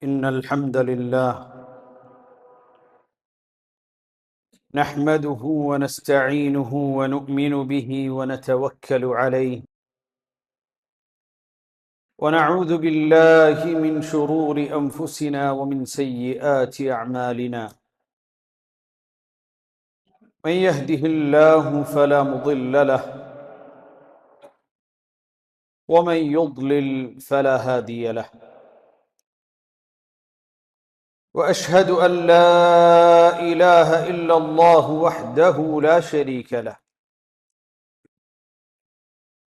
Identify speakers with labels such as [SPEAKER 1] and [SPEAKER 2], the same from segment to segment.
[SPEAKER 1] إن الحمد لله نحمده ونستعينه ونؤمن به ونتوكل عليه ونعوذ بالله من شرور أنفسنا ومن سيئات أعمالنا من يهده الله فلا مضل له ومن يضلل فلا هادي له وأشهد أن لا إله إلا الله وحده لا شريك له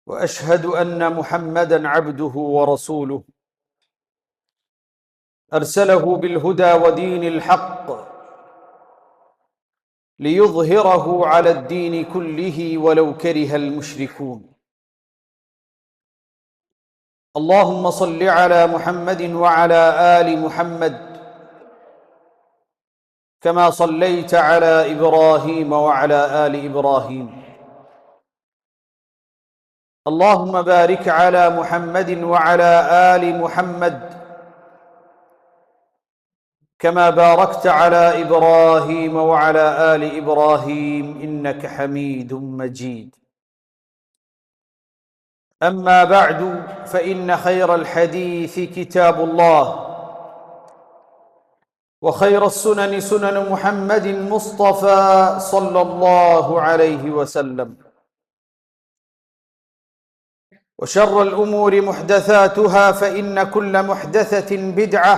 [SPEAKER 1] وأشهد أن محمدًا عبده ورسوله أرسله بالهدى ودين الحق ليظهره على الدين كله ولو كره المشركون اللهم صل على محمد وعلى آل محمد كما صليت على إبراهيم وعلى آل إبراهيم اللهم بارك على محمد وعلى آل محمد كما باركت على إبراهيم وعلى آل إبراهيم إنك حميد مجيد أما بعد فإن خير الحديث كتاب الله وخير السنن سنن محمد المصطفى صلى الله عليه وسلم وشر الأمور محدثاتها فإن كل محدثة بدعة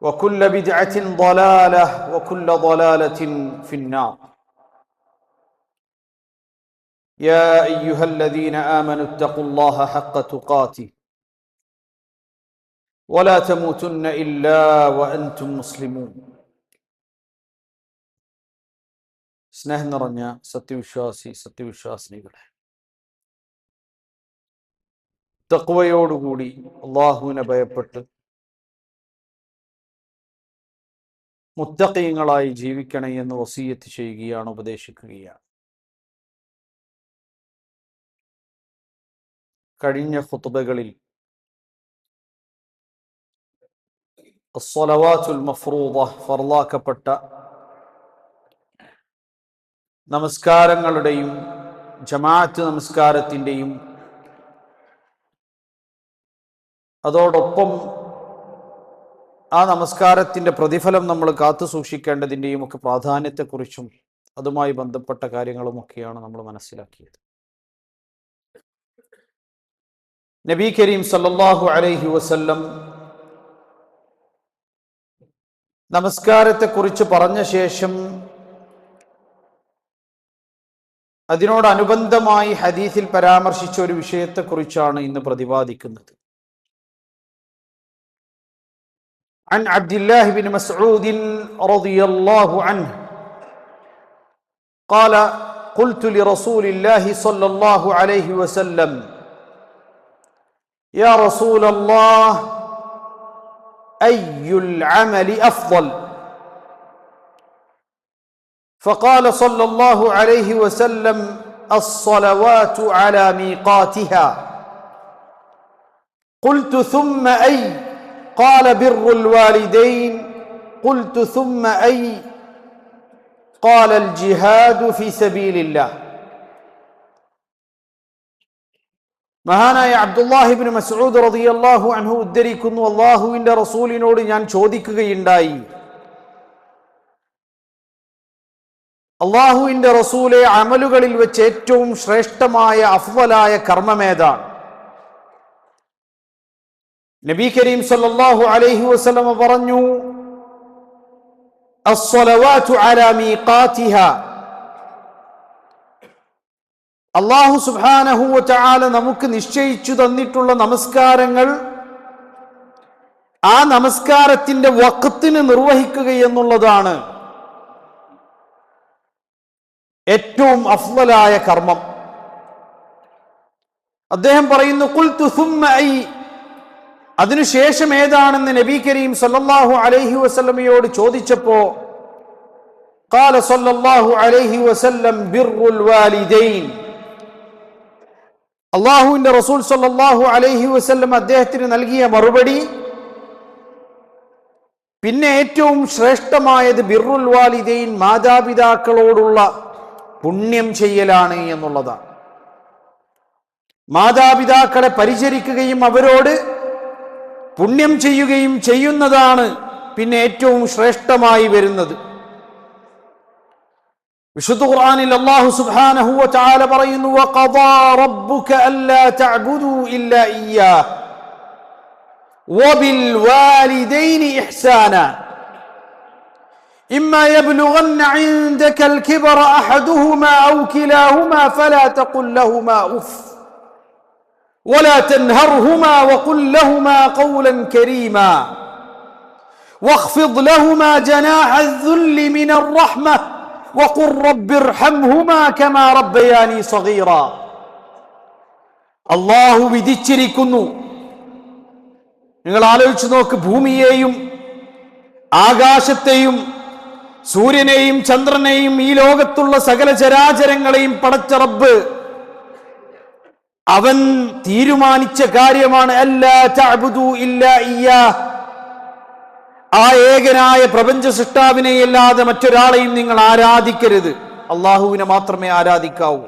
[SPEAKER 1] وكل بدعة ضلالة وكل ضلالة في النار يا أيها الذين آمنوا اتقوا الله حق تقاته ولا تموتن إلا وأنتم مسلمون സ്നേഹം നിറഞ്ഞ സത്യവിശ്വാസിനികളെ, തഖ്വയോടുകൂടി അല്ലാഹുവിനെ ഭയപ്പെട്ട് മുത്തഖീങ്ങളായി ജീവിക്കണേ എന്ന് വസിയത്ത് ചെയ്യുകയാണ്, ഉപദേശിക്കുകയാണ്. കഴിഞ്ഞ ഖുത്ബകളിൽ അസ്സലവാത്തുൽ മഫ്റൂദ, ഫർളാക്കപ്പെട്ട നമസ്കാരങ്ങളുടെയും ജമാഅത്ത് നമസ്കാരത്തിൻ്റെയും അതോടൊപ്പം ആ നമസ്കാരത്തിൻ്റെ പ്രതിഫലം നമ്മൾ കാത്തു സൂക്ഷിക്കേണ്ടതിൻ്റെയും ഒക്കെ പ്രാധാന്യത്തെക്കുറിച്ചും അതുമായി ബന്ധപ്പെട്ട കാര്യങ്ങളുമൊക്കെയാണ് നമ്മൾ മനസ്സിലാക്കിയത്. നബി കരീം സല്ലല്ലാഹു അലൈഹി വസല്ലം നമസ്കാരത്തെക്കുറിച്ച് പറഞ്ഞ ശേഷം അതിനോടനുബന്ധമായി ഹദീസിൽ പരാമർശിച്ച ഒരു വിഷയത്തെക്കുറിച്ചാണ് ഇന്ന് പ്രതിപാദിക്കുന്നത്. عن عبد الله بن مسعود رضي الله عنه قال قلت لرسول الله صلى الله عليه وسلم يا رسول الله أي العمل أفضل فقال صلى الله عليه وسلم الصلوات على ميقاتها قلت ثم أي قال بر الوالدين قلت ثم أي قال الجهاد في سبيل الله. മഹാനായ അബ്ദുല്ലാഹി ഇബ്നു മസ്ഊദ് റളിയല്ലാഹു അൻഹു ഉദ്ധരിക്കുന്നു, അല്ലാഹുവിന്റെ റസൂലിനോട് ഞാൻ ചോദിക്കുകയുണ്ടായി, അല്ലാഹുവിന്റെ റസൂലെ, അമലുകളിൽ വെച്ച് ഏറ്റവും ശ്രേഷ്ഠമായ അഫ്ളലായ കർമ്മമേതാണ്? നബി കരീം സല്ലല്ലാഹു അലൈഹി വസല്ലം പറഞ്ഞു, അസ്സലവാതു അലാ മീഖാതിഹാ. അല്ലാഹു സുബ്ഹാനഹു വ തആല നമുക്ക് നിശ്ചയിച്ചു തന്നിട്ടുള്ള നമസ്കാരങ്ങൾ ആ നമസ്കാരത്തിന്റെ വഖത്തിന് നിർവഹിക്കുക എന്നുള്ളതാണ് ഏറ്റവും അഫ്ളലായ കർമ്മം. അദ്ദേഹം പറയുന്നു, ഖുൽതു സുമ്മ ഐ, അതിനുശേഷം ഏതാണെന്ന് നബി കരീം സല്ലല്ലാഹു അലൈഹി വസല്ലമയോട് ചോദിച്ചപ്പോ ഖാല സല്ലല്ലാഹു അലൈഹി വസല്ലം ബിർറുൽ വാലിദൈൻ. അല്ലാഹുവിന്റെ റസൂൽ സല്ലല്ലാഹു അലൈഹി വസല്ലം അദ്ദേഹത്തിന് നൽകിയ മറുപടി പിന്നെ ഏറ്റവും ശ്രേഷ്ഠമായത് ബിർറുൽ വാലിദൈൻ, മാതാപിതാക്കളോടുള്ള പുണ്യം ചെയ്യലാണ് എന്നുള്ളതാണ്. മാതാപിതാക്കളെ പരിചരിക്കുകയും അവരോട് പുണ്യം ചെയ്യുകയും ചെയ്യുന്നതാണ് പിന്നെ ഏറ്റവും ശ്രേഷ്ഠമായി വരുന്നത്. വിശുദ്ധ ഖുർആനിൽ അല്ലാഹു സുബ്ഹാനഹു വ തആല പറയുന്നു, വഖദാ റബ്ബുക അല്ലാ തഅബുദു ഇല്ലാ ഇയ്യാഹ് വബിൽ വാലിദൈനി ഇഹ്സാനാ ഇമ്മാ യബ്ലുഗന്ന ഇൻദകൽ കിബറ അഹദുഹുമാ ഔ കിലാഹുമാ ഫലാ തഖുൽ ലഹുമാ ഉഫ് വലാ തൻഹർഹുമാ വഖുൽ ലഹുമാ ഖൗലൻ കരീമാ വഖ്ഫിദ് ലഹുമാ ജനാഹ الذുല്ലി മിനർ റഹ്മ വഖുർ റബ്ബിർഹംഹുമാ കമാ റബ്ബയാനി സഗീറ. അല്ലാഹു വിധിച്ചിരിക്കുന്നു. നിങ്ങൾ ആലോചിച്ചു നോക്ക്, ഭൂമിയെയും ആകാശത്തെയും സൂര്യനെയും ചന്ദ്രനെയും ഈ ലോകത്തുള്ള സകല ചരാചരങ്ങളെയും പടച്ച റബ്ബ് അവൻ തീരുമാനിച്ച കാര്യമാണ് അല്ലാ തഅബുദു ഇല്ലാ ഇയ്യാഹ്. ആ ഏകനായ പ്രപഞ്ച സൃഷ്ടാവിനെയല്ലാതെ മറ്റൊരാളെയും നിങ്ങൾ ആരാധിക്കരുത്. അള്ളാഹുവിനെ മാത്രമേ ആരാധിക്കാവൂ.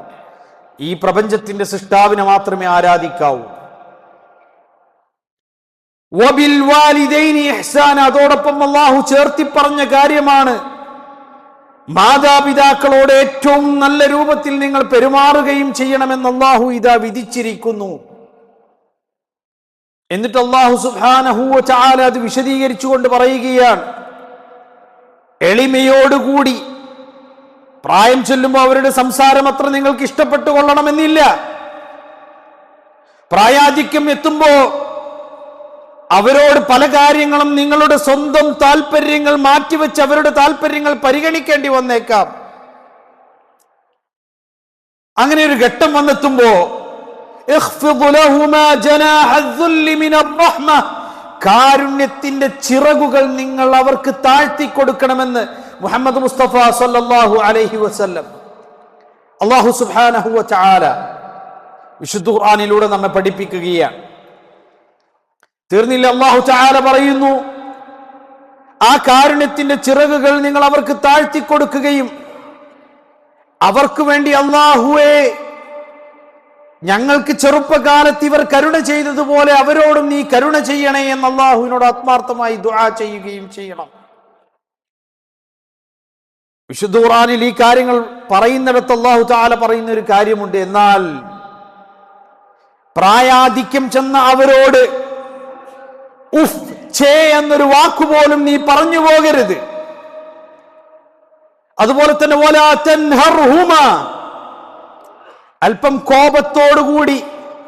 [SPEAKER 1] ഈ പ്രപഞ്ചത്തിന്റെ സൃഷ്ടാവിനെ മാത്രമേ ആരാധിക്കാവൂ. വബിൽ വാലിദൈനി ഇഹ്സാന, അതോടൊപ്പം അള്ളാഹു ചേർത്തി പറഞ്ഞ കാര്യമാണ് മാതാപിതാക്കളോട് ഏറ്റവും നല്ല രൂപത്തിൽ നിങ്ങൾ പെരുമാറുകയും ചെയ്യണമെന്ന് അള്ളാഹു ഇതാ വിധിച്ചിരിക്കുന്നു. എന്നിട്ട് അല്ലാഹു സുബ്ഹാനഹു വ തആല അത് വിശദീകരിച്ചുകൊണ്ട് പറയുകയാണ്, എളിമയോടുകൂടി പ്രായം ചൊല്ലുമ്പോൾ അവരുടെ സംസാരം അത്ര നിങ്ങൾക്ക് ഇഷ്ടപ്പെട്ടു കൊള്ളണമെന്നില്ല. പ്രായാധിക്യം എത്തുമ്പോ അവരോട് പല കാര്യങ്ങളും നിങ്ങളുടെ സ്വന്തം താല്പര്യങ്ങൾ മാറ്റിവെച്ച് അവരുടെ താല്പര്യങ്ങൾ പരിഗണിക്കേണ്ടി വന്നേക്കാം. അങ്ങനെ ഒരു ഘട്ടം വന്നെത്തുമ്പോ കാരുണ്യത്തിന്റെ ചിറകുകൾ നിങ്ങൾ അവർക്ക് താഴ്ത്തി കൊടുക്കണമെന്ന് മുഹമ്മദ് മുസ്തഫ സല്ലല്ലാഹു അലൈഹി വസല്ലം അല്ലാഹു സുബ്ഹാനഹു വ തആല വിശുദ്ധ ഖുർആനിലൂടെ നമ്മെ പഠിപ്പിക്കുകയാണ്. തീർന്നില്ല, അല്ലാഹു തആല പറയുന്നു, ആ കാരുണ്യത്തിന്റെ ചിറകുകൾ നിങ്ങൾ അവർക്ക് താഴ്ത്തി കൊടുക്കുകയും അവർക്ക് വേണ്ടി അല്ലാഹുവേ ഞങ്ങൾക്ക് ചെറുപ്പകാലത്ത് ഇവർ കരുണ ചെയ്തതുപോലെ അവരോടും നീ കരുണ ചെയ്യണേ എന്ന് അല്ലാഹുവിനോട് ആത്മാർത്ഥമായി ദുആ ചെയ്യുകയും ചെയ്യണം. വിശുദ്ധ ഖുർആനിൽ ഈ കാര്യങ്ങൾ പറയുന്നിടത്ത് അല്ലാഹു തആല പറയുന്ന ഒരു കാര്യമുണ്ട്. എന്നാൽ പ്രായാധിക്യം ചെന്ന അവരോട് ഉഫ് ഛേ എന്നൊരു വാക്കുപോലും നീ പറഞ്ഞു പോകരുത്. അതുപോലെ തന്നെ വലാ തൻഹർഹുമാ, അല്പം കോപത്തോടുകൂടി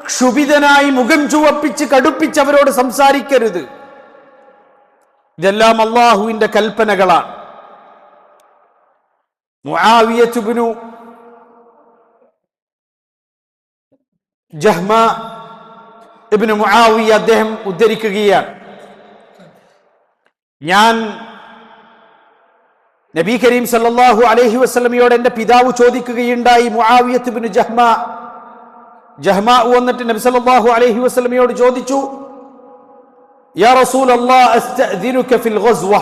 [SPEAKER 1] ക്ഷുഭിതനായി മുഖം ചുവപ്പിച്ച് കടുപ്പിച്ച് അവരോട് സംസാരിക്കരുത്. ഇതെല്ലാം അല്ലാഹുവിന്റെ കൽപ്പനകളാണ്. മുആവിയത്ത് ഇബ്നു ജഹ്മ ഇബ്നു മുആവിയ അദ്ദേഹം ഉദ്ധരിക്കുകയാണ്, ഞാൻ നബി കരീം സല്ലല്ലാഹു അലൈഹി വസല്ലമയോട് എന്റെ പിതാവ് ചോദിക്കുകയുണ്ടായി. മുആവിയത്ത് ഇബ്നു ജഹ്മ വന്നിട്ട് നബി സല്ലല്ലാഹു അലൈഹി വസല്ലമയോട് ചോദിച്ചു, യാ റസൂലല്ലാഹ് അസ്തഅ്ദിനുക ഫിൽ ഗസ്വ,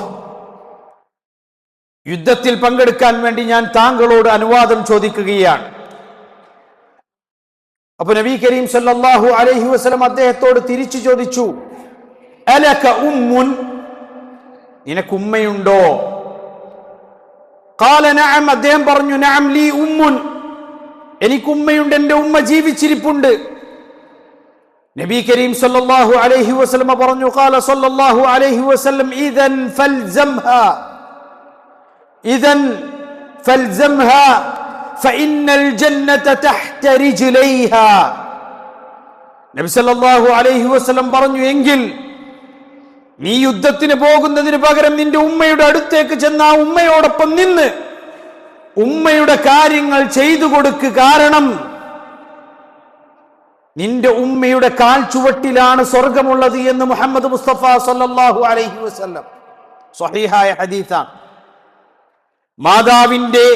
[SPEAKER 1] യുദ്ധത്തിൽ പങ്കെടുക്കാൻ വേണ്ടി ഞാൻ താങ്കളോട് അനുവാദം ചോദിക്കുകയാണ്. അപ്പൊ നബി കരീം സല്ലല്ലാഹു അലൈഹി വസല്ലം അദ്ദേഹത്തോട് തിരിച്ചു ചോദിച്ചു, അലക ഉമ്മുൻ, നിനക്ക് ഉമ്മയുണ്ടോ? ഖാല നഅം, അദ്ദേഹം പറഞ്ഞു നഅം ലീ ഉമ്മുൻ, എനിക്ക് ഉമ്മയുണ്ട്, എന്റെ ഉമ്മ ജീവിച്ചിരിപ്പുണ്ട്. നബി കരീം സല്ലല്ലാഹു അലൈഹി വസല്ലം പറഞ്ഞു, ഖാല സല്ലല്ലാഹു അലൈഹി വസല്ലം ഇദൻ ഫൽസംഹാ ഫഇന്നൽ ജന്നത തഹ്ത റിജ്ലൈഹാ. നബി സല്ലല്ലാഹു അലൈഹി വസല്ലം പറഞ്ഞു, എങ്കിൽ നീ യുദ്ധത്തിന് പോകുന്നതിന് പകരം നിന്റെ ഉമ്മയുടെ അടുത്തേക്ക് ചെന്ന് ആ ഉമ്മയോടൊപ്പം നിന്ന് ഉമ്മയുടെ കാര്യങ്ങൾ ചെയ്തു കൊടുക്ക്. കാരണം നിന്റെ ഉമ്മയുടെ കാൽ ചുവട്ടിലാണ് സ്വർഗമുള്ളത് എന്ന് മുഹമ്മദ് മുസ്തഫ സല്ലല്ലാഹു അലൈഹി വസല്ലം സ്വഹീഹായ ഹദീസാണ്. മാതാവിന്റെ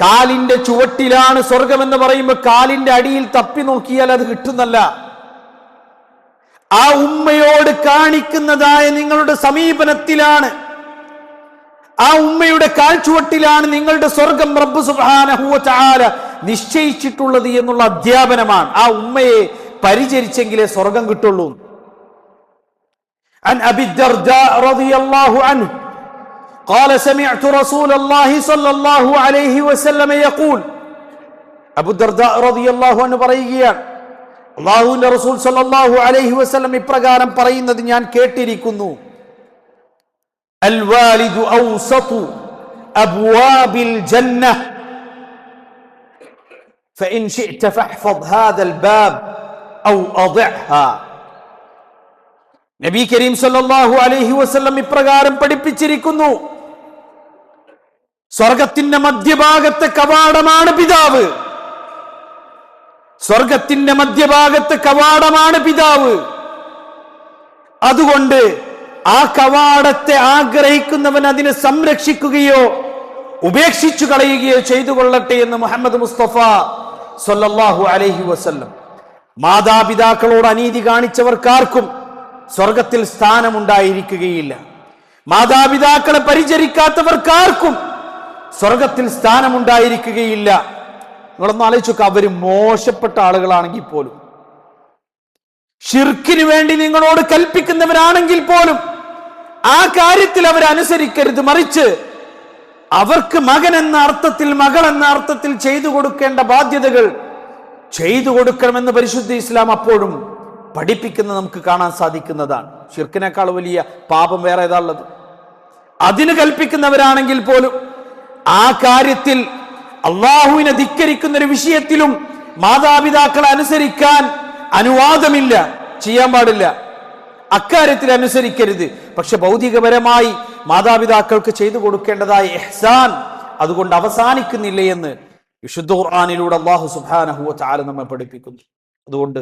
[SPEAKER 1] കാലിന്റെ ചുവട്ടിലാണ് സ്വർഗം എന്ന് പറയുമ്പോൾ കാലിന്റെ അടിയിൽ തപ്പി നോക്കിയാൽ അത് കിട്ടുന്നല്ല. ആ ഉമ്മയോട് കാണിക്കുന്നതായ നിങ്ങളുടെ സമീപനത്തിലാണ്, ആ ഉമ്മയുടെ കാൽച്ചുവട്ടിലാണ് നിങ്ങളുടെ സ്വർഗം റബ്ബ് സുബ്ഹാനഹു വ തആല നിശ്ചയിച്ചിട്ടുള്ളത് എന്നുള്ള അധ്യാപനമാണ്. ആ ഉമ്മയെ പരിചരിച്ചെങ്കിലേ സ്വർഗം കിട്ടുള്ളൂ. അൻ അബി ദർദാ റളിയല്ലാഹു അൻഹു قال سمعت رسول الله صلى الله عليه وسلم يقول, അബൂ ദർദാ റളിയല്ലാഹു അൻഹു പറയുകയാണ്, അല്ലാഹുവിന്റെ റസൂൽ സല്ലല്ലാഹു അലൈഹി വസല്ലം ഇപ്രകാരം പറയുന്നത് ഞാൻ കേട്ടിരിക്കുന്നു. അൽ വാലിദു ഔസതു അബ്വാബിൽ ജന്നഹ് ഫഇൻ ശിഅത ഫഹ്ഫദ് ഹാദൽ ബാബ് ഔ അദിഅഹാ. നബി കരീം സല്ലല്ലാഹു അലൈഹി വസല്ലം ഇപ്രകാരം പഠിപ്പിച്ചിരിക്കുന്നു, സ്വർഗത്തിന്റെ മധ്യഭാഗത്തെ കവാടമാണ് പിതാവ്. സ്വർഗത്തിന്റെ മധ്യഭാഗത്തെ കവാടമാണ് പിതാവ്. അതുകൊണ്ട് ആ കവാടത്തെ ആഗ്രഹിക്കുന്നവൻ അതിനെ സംരക്ഷിക്കുകയോ ഉപേക്ഷിച്ചു കളയുകയോ ചെയ്തു കൊള്ളട്ടെ എന്ന് മുഹമ്മദ് മുസ്തഫ സല്ലല്ലാഹു അലൈഹി വസല്ലം. മാതാപിതാക്കളോട് അനീതി കാണിച്ചവർക്കാർക്കും സ്വർഗത്തിൽ സ്ഥാനമുണ്ടായിരിക്കുകയില്ല. മാതാപിതാക്കളെ പരിചരിക്കാത്തവർക്കാർക്കും സ്വർഗത്തിൽ സ്ഥാനമുണ്ടായിരിക്കുകയില്ല. നിങ്ങളൊന്ന് ആലോചിച്ചൊക്കെ, അവര് മോശപ്പെട്ട ആളുകളാണെങ്കിൽ പോലും, ഷിർക്കിന് വേണ്ടി നിങ്ങളോട് കൽപ്പിക്കുന്നവരാണെങ്കിൽ പോലും ആ കാര്യത്തിൽ അവരനുസരിക്കരുത്. മറിച്ച് അവർക്ക് മകൻ എന്ന അർത്ഥത്തിൽ, മകൾ എന്ന അർത്ഥത്തിൽ ചെയ്തു കൊടുക്കേണ്ട ബാധ്യതകൾ ചെയ്തു കൊടുക്കണമെന്ന് പരിശുദ്ധ ഇസ്ലാം അപ്പോഴും പഠിപ്പിക്കുന്നത് നമുക്ക് കാണാൻ സാധിക്കുന്നതാണ്. ഷിർക്കിനേക്കാൾ വലിയ പാപം വേറെ ഏതാ ഉള്ളത്? അതിന് കൽപ്പിക്കുന്നവരാണെങ്കിൽ പോലും ആ കാര്യത്തിൽ, അള്ളാഹുവിനെ ധിക്കരിക്കുന്ന ഒരു വിഷയത്തിലും മാതാപിതാക്കളെ അനുസരിക്കാൻ അനുവാദമില്ല, ചെയ്യാൻ പാടില്ല. അക്കാര്യത്തിൽ അനുസരിക്കരുത്. പക്ഷെ ഭൗതികപരമായി മാതാപിതാക്കൾക്ക് ചെയ്തു കൊടുക്കേണ്ടതായ ഇഹ്സാൻ അതുകൊണ്ട് അവസാനിക്കുന്നില്ല എന്ന് വിശുദ്ധ ഖുർആനിലൂടെ അല്ലാഹു സുബ്ഹാനഹു വ തആല നമ്മെ പഠിപ്പിക്കുന്നു. അതുകൊണ്ട്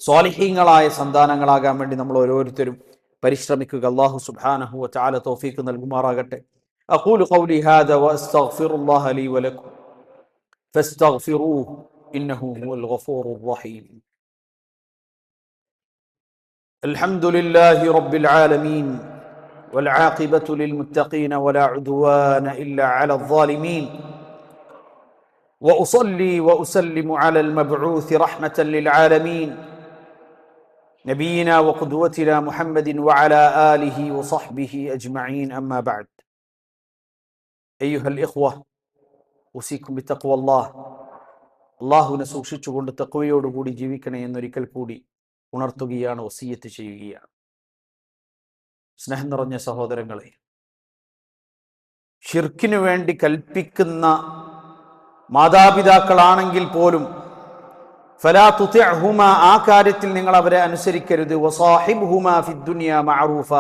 [SPEAKER 1] സ്വാലിഹീങ്ങളായ സന്താനങ്ങളാകാൻ വേണ്ടി നമ്മൾ ഓരോരുത്തരും പരിശ്രമിക്കുക. അല്ലാഹു സുബ്ഹാനഹു വ തആല തൗഫീഖ് നൽകുമാറാകട്ടെ. أقول قولي هذا وأستغفر الله لي ولكم فاستغفروه إنه هو الغفور الرحيم. الحمد لله رب العالمين والعاقبة للمتقين ولا عدوان إلا على الظالمين وأصلي وأسلم على المبعوث رحمة للعالمين نبينا وقدوتنا محمد وعلى آله وصحبه أجمعين. أما بعد, أيها الإخوة أوصيكم بتقوى الله. അള്ളാഹുവിനെ സൂക്ഷിച്ചുകൊണ്ട് തഖ്വയോടുകൂടി ജീവിക്കണേ എന്നൊരിക്കൽ കൂടി ഉണർത്തുകയാണ്, വസിയ്യത്ത് ചെയ്യുകയാണ്. സ്നേഹം നിറഞ്ഞ സഹോദരങ്ങളെ, ഷിർക്കിനു വേണ്ടി കൽപ്പിക്കുന്ന മാതാപിതാക്കളാണെങ്കിൽ പോലും ഫലാ തുതിഅഹുമാ, ആ കാര്യത്തിൽ നിങ്ങൾ അവരെ അനുസരിക്കരുത്. വസാഹിബ്ഹുമാ ഫിദ്ദുനിയ മഅറൂഫ,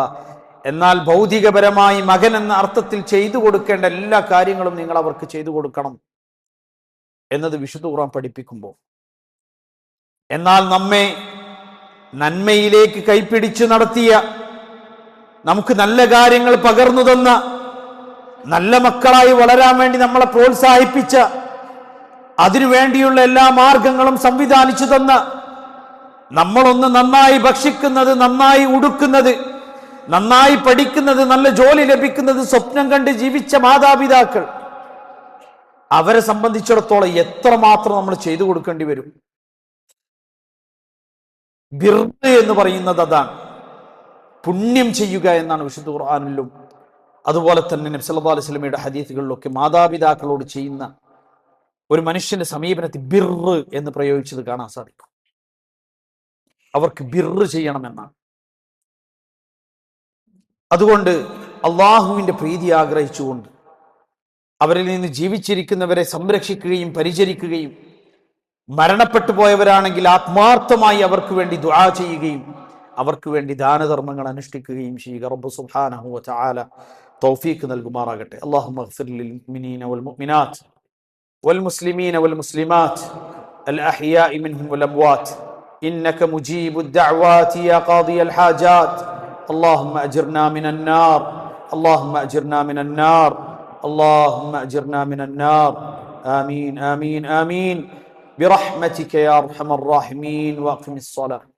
[SPEAKER 1] എന്നാൽ ഭൗതികപരമായി മകൻ എന്ന അർത്ഥത്തിൽ ചെയ്തു കൊടുക്കേണ്ട എല്ലാ കാര്യങ്ങളും നിങ്ങൾ അവർക്ക് ചെയ്തു കൊടുക്കണം എന്നത് വിശുദ്ധ ഖുർആൻ പഠിപ്പിക്കുമ്പോൾ, എന്നാൽ നമ്മെ നന്മയിലേക്ക് കൈപ്പിടിച്ചു നടത്തിയ, നമുക്ക് നല്ല കാര്യങ്ങൾ പകർന്നു തന്ന, നല്ല മക്കളായി വളരാൻ വേണ്ടി നമ്മളെ പ്രോത്സാഹിപ്പിച്ച, അതിനുവേണ്ടിയുള്ള എല്ലാ മാർഗങ്ങളും സംവിധാനിച്ചു തന്ന, നമ്മളൊന്ന് നന്നായി ഭക്ഷിക്കുന്നത്, നന്നായി ഉടുക്കുന്നത്, നന്നായി പഠിക്കുന്നത്, നല്ല ജോലി ലഭിക്കുന്നത് സ്വപ്നം കണ്ട് ജീവിച്ച മാതാപിതാക്കൾ, അവരെ സംബന്ധിച്ചിടത്തോളം എത്രമാത്രം നമ്മൾ ചെയ്തു കൊടുക്കേണ്ടി വരും. ബിർറ് എന്ന് പറയുന്നത് അതാണ്, പുണ്യം ചെയ്യുക എന്നാണ് വിശുദ്ധ ഖുർആനിലും അതുപോലെ തന്നെ നബി സല്ലല്ലാഹു അലൈഹി വസല്ലമയുടെ ഹദീസുകളിലൊക്കെ മാതാപിതാക്കളോട് ചെയ്യുന്ന ഒരു മനുഷ്യന്റെ സമീപനത്തിൽ ബിർറ് എന്ന് പ്രയോഗിച്ചത് കാണാൻ സാധിക്കും. അവർക്ക് ബിർറ് ചെയ്യണമെന്നാണ്. അതുകൊണ്ട് അള്ളാഹുവിന്റെ പ്രീതി ആഗ്രഹിച്ചുകൊണ്ട് അവരിൽ നിന്ന് ജീവിച്ചിരിക്കുന്നവരെ സംരക്ഷിക്കുകയും പരിചരിക്കുകയും, മരണപ്പെട്ടു പോയവരാണെങ്കിൽ ആത്മാർത്ഥമായി അവർക്ക് വേണ്ടി ദുആ ചെയ്യുകയും അവർക്ക് വേണ്ടി ദാനധർമ്മങ്ങൾ അനുഷ്ഠിക്കുകയും ചെയ്യുക. റബ്ബ് സുബ്ഹാനഹു വ തആല തൗഫീഖ് നൽകുമാറാകട്ടെ. അല്ലാഹുമ്മ ഗ്ഫിർ ലിൽ മുഅ്മിനീന വൽ മുഅ്മിനാത്ത് വൽ മുസ്ലിമീന വൽ മുസ്ലിമാത്ത് അൽ അഹ്യാഇ മിൻഹും വൽ അംവാത്ത് ഇന്നക മുജീബുദ് ദഅവാതി യാ ഖാദിയൽ ഹാജാത്ത്. اللهم أجرنا من النار، اللهم أجرنا من النار، اللهم أجرنا من النار. آمين آمين آمين برحمتك يا أرحم الراحمين. وأقم الصلاة.